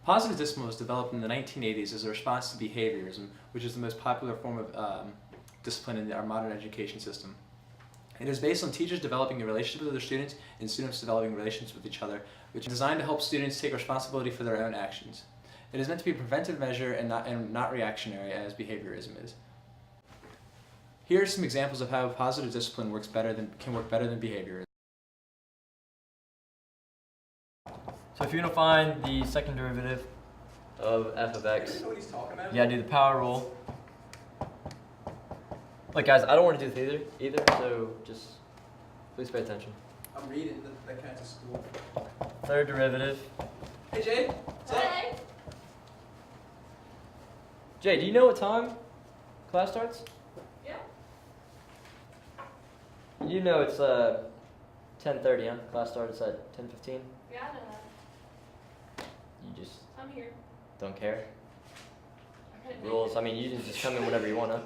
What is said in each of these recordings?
Positive discipline was developed in the 1980s as a response to behaviorism, which is the most popular form of discipline in our modern education system. It is based on teachers developing a relationship with their students and students developing relationships with each other, which is designed to help students take responsibility for their own actions. It is meant to be a preventive measure and not reactionary as behaviorism is. Here are some examples of how positive discipline can work better than behaviorism. So if you're going to find the second derivative of f of x, you got to do the power rule. Look guys, I don't want to do this either, so just please pay attention. I'm reading the kinds of school. Third derivative. Hey Jay. Hey. Jay, do you know what time class starts? Yeah. You know it's 10:30, huh? Class starts at 10:15. Yeah, I know that. You just I'm here. don't care. I couldn't make Rules. it. I mean, you can just come in whenever you want to.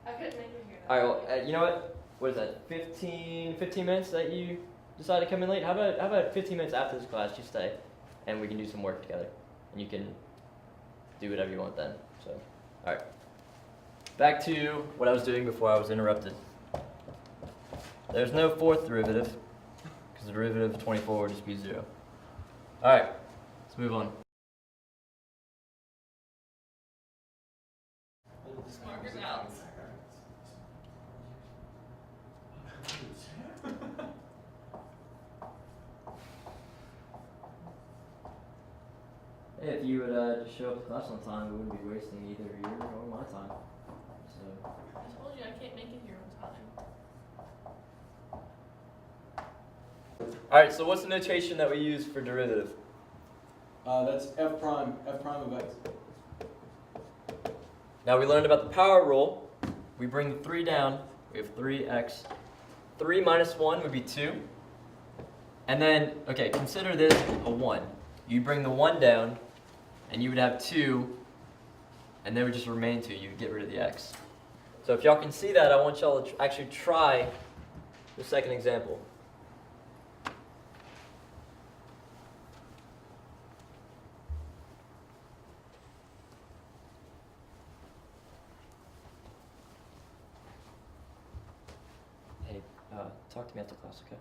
I couldn't make it here. All right. Well, you know what? What is that? 15 minutes that you decide to come in late. How about 15 minutes after this class you stay, and we can do some work together, and you can do whatever you want then. So, all right. Back to what I was doing before I was interrupted. There's no fourth derivative because the derivative of 24 would just be 0. All right. Let's move on. Marker's out. Hey, if you would just show up to class on time, we wouldn't be wasting either your or my time. So. I told you I can't make it here on time. All right. So what's the notation that we use for derivative? That's f prime of x. Now we learned about the power rule. We bring the 3 down. We have 3x. 3 minus 1 would be 2. And then, okay, consider this a 1. You bring the 1 down, and you would have 2, and there would just remain 2. You would get rid of the x. So if y'all can see that, I want y'all to actually try the second example. Hey, talk to me after class, okay?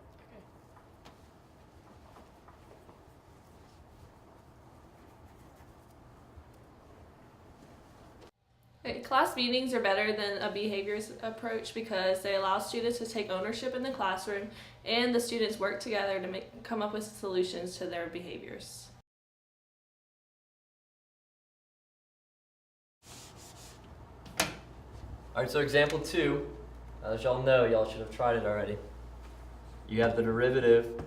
Okay, class meetings are better than a behaviors approach because they allow students to take ownership in the classroom and the students work together to come up with solutions to their behaviors. All right, so example 2, as y'all know, y'all should have tried it already. You have the derivative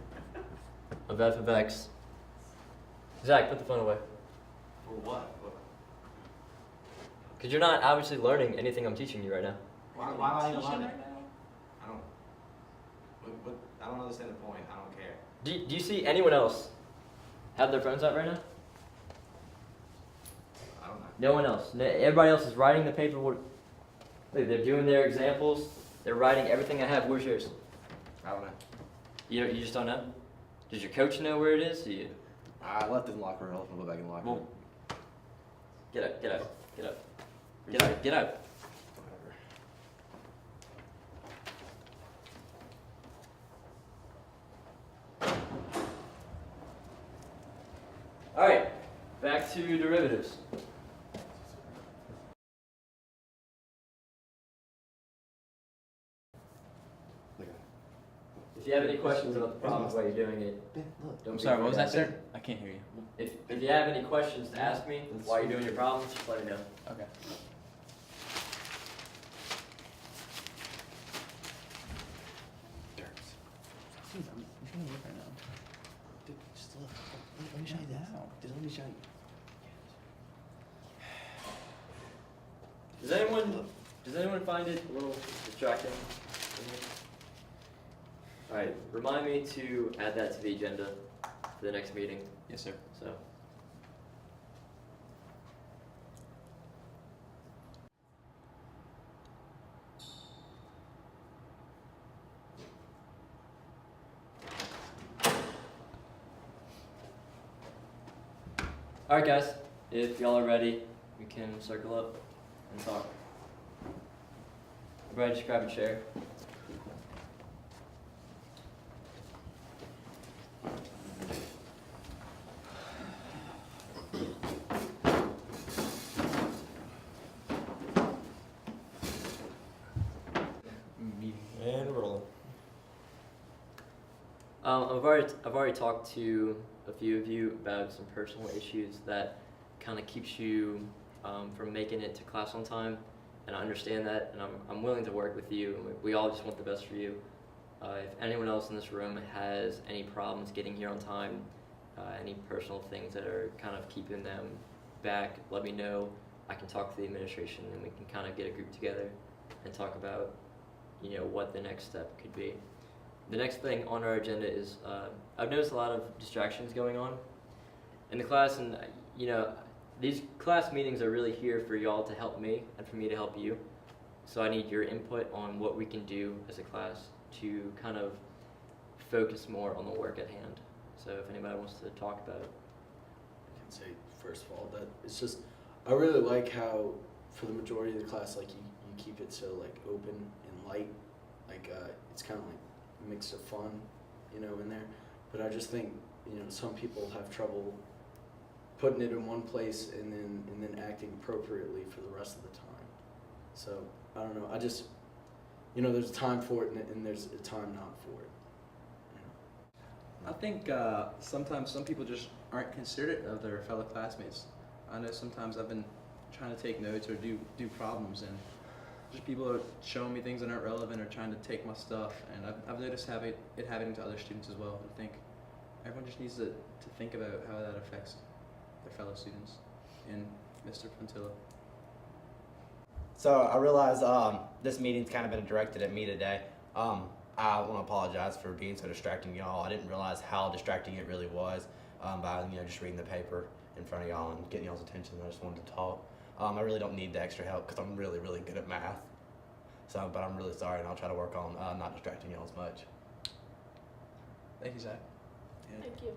of f of x. Zach, put the phone away. For what? Because you're not obviously learning anything I'm teaching you right now. Why do I need to learn it? I don't. I don't understand the point. I don't care. Do you see anyone else have their phones out right now? I don't know. No one else. Everybody else is writing the paper. Look, they're doing their examples. They're writing everything I have. Where's yours? I don't know. You just don't know? Does your coach know where it is? Do you? I left it in the locker room. I'll put it back in the locker room. Well, get up, get up, get up. Get up, get up. All right, back to derivatives. If you have any questions about the problem while you're doing it, don't I'm be sorry, what was afraid that, to ask sir? I can't hear you. me. If you have any questions to ask me while you're doing your problems, just let me know. Okay. Let me show you this. Just let me show you. Does anyone find it a little distracting? All right, remind me to add that to the agenda for the next meeting. Yes, sir. So. All right, guys. If y'all are ready, we can circle up and talk. Everybody, just grab a chair. And rolling. I've already talked to a few of you about some personal issues that kind of keeps you from making it to class on time, and I understand that, and I'm willing to work with you. And we all just want the best for you. If anyone else in this room has any problems getting here on time, any personal things that are kind of keeping them back, let me know. I can talk to the administration, and we can kind of get a group together and talk about, what the next step could be. The next thing on our agenda is I've noticed a lot of distractions going on in the class, and these class meetings are really here for y'all to help me and for me to help you. So I need your input on what we can do as a class to kind of focus more on the work at hand. So if anybody wants to talk about it. I can say first of all that it's just I really like how for the majority of the class like you keep it so like open and light, like it's kind of like a mix of fun, in there. But I just think some people have trouble putting it in one place and then acting appropriately for the rest of the time. So I don't know. I just there's a time for it and there's a time not for it. I think sometimes some people just aren't considerate of their fellow classmates. I know sometimes I've been trying to take notes or do problems, and just people are showing me things that aren't relevant or trying to take my stuff, and I've noticed it happening to other students as well. I think everyone just needs to think about how that affects their fellow students and Mr. Puntillo. So I realize this meeting's kind of been directed at me today. I want to apologize for being so distracting y'all. I didn't realize how distracting it really was by just reading the paper in front of y'all and getting y'all's attention. I just wanted to talk. I really don't need the extra help because I'm really, really good at math. So, but I'm really sorry, and I'll try to work on not distracting y'all as much. Thank you, Zach. Thank you.